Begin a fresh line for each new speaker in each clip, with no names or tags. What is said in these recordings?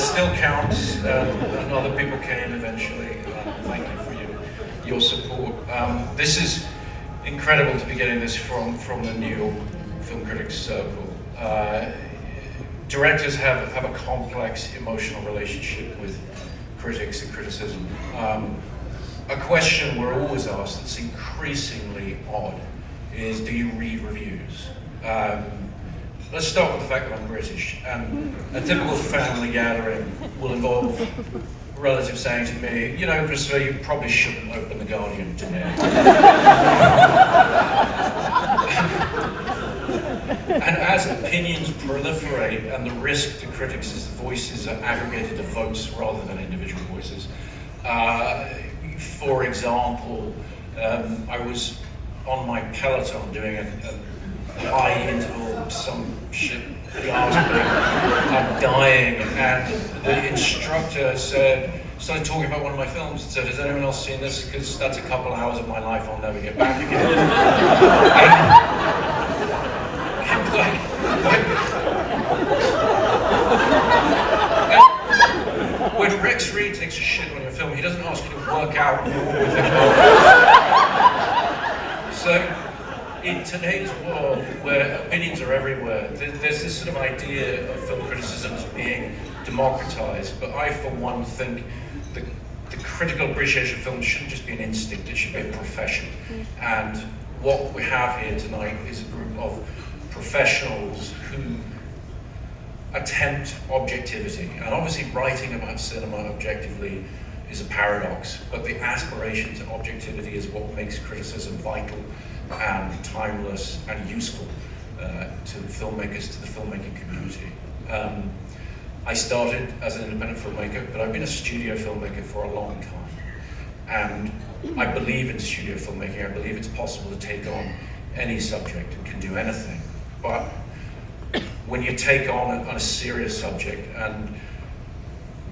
still counts, and other people came eventually. Thank you for your support. This is incredible to be getting this from the New York Film Critics Circle. Directors have a complex emotional relationship with critics and criticism. A question we're always asked that's increasingly odd is, do you read reviews? Let's start with the fact that I'm British, and a typical family gathering will involve relatives saying to me, you know, Christopher, you probably shouldn't open The Guardian today. And as opinions proliferate and the risk to critics is the voices are aggregated to votes rather than individual voices. For example, I was on my Peloton doing a high interval, some shit, I'm dying, and the instructor started talking about one of my films and said, has anyone else seen this? Because that's a couple hours of my life I'll never get back again. When Rex Reed takes a shit on your film, he doesn't ask you to work out more with him. So, in today's world, where opinions are everywhere, there's this sort of idea of film criticism as being democratized, but I, for one, think the critical appreciation of film shouldn't just be an instinct, it should be a profession. And what we have here tonight is a group of professionals who attempt objectivity. And obviously writing about cinema objectively is a paradox, but the aspiration to objectivity is what makes criticism vital and timeless and useful to filmmakers, to the filmmaking community. I started as an independent filmmaker, but I've been a studio filmmaker for a long time. And I believe in studio filmmaking. I believe it's possible to take on any subject and can do anything. But when you take on a serious subject, and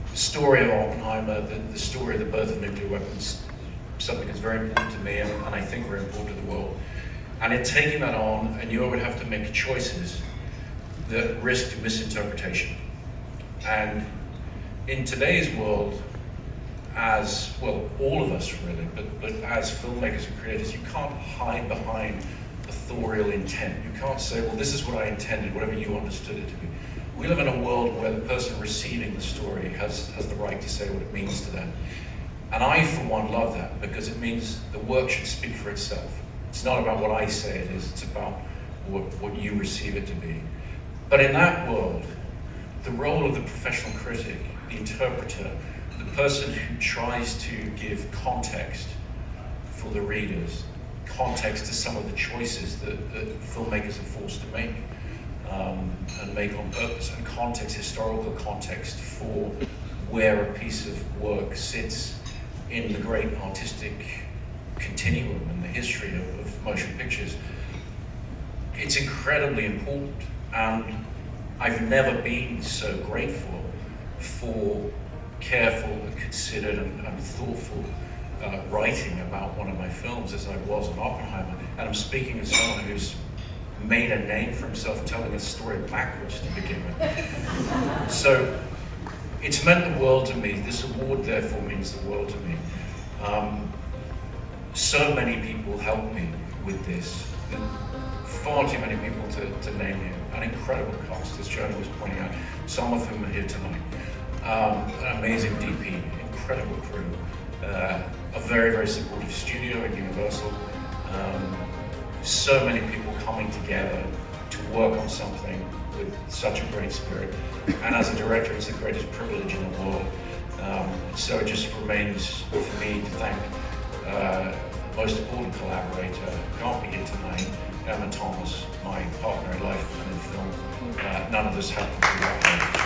the story of Oppenheimer, the story of the birth of nuclear weapons, something that's very important to me and I think very important to the world. And in taking that on, and you would have to make choices that risk misinterpretation. And in today's world, as well, all of us really, but as filmmakers and creators, you can't hide behind authorial intent. You can't say, well, this is what I intended, whatever you understood it to be. We live in a world where the person receiving the story has the right to say what it means to them. And I, for one, love that, because it means the work should speak for itself. It's not about what I say it is, it's about what you receive it to be. But in that world, the role of the professional critic, the interpreter, the person who tries to give context for the readers, context to some of the choices that filmmakers are forced to make, and make on purpose, and context, historical context for where a piece of work sits in the great artistic continuum and the history of motion pictures. It's incredibly important, and I've never been so grateful for careful and considered and thoughtful writing about one of my films as I was on Oppenheimer. And I'm speaking as someone who's made a name for himself telling a story backwards to begin with. So it's meant the world to me. This award therefore means the world to me. So many people helped me with this. Far too many people to name here. An incredible cast, as Jonah was pointing out, some of whom are here tonight. An amazing DP, incredible crew, a very, very supportive studio at Universal. So many people coming together to work on something with such a great spirit. And as a director, it's the greatest privilege in the world. So it just remains for me to thank the most important collaborator, who can't be here tonight, Emma Thomas, my partner in life and in film. None of this happened without her.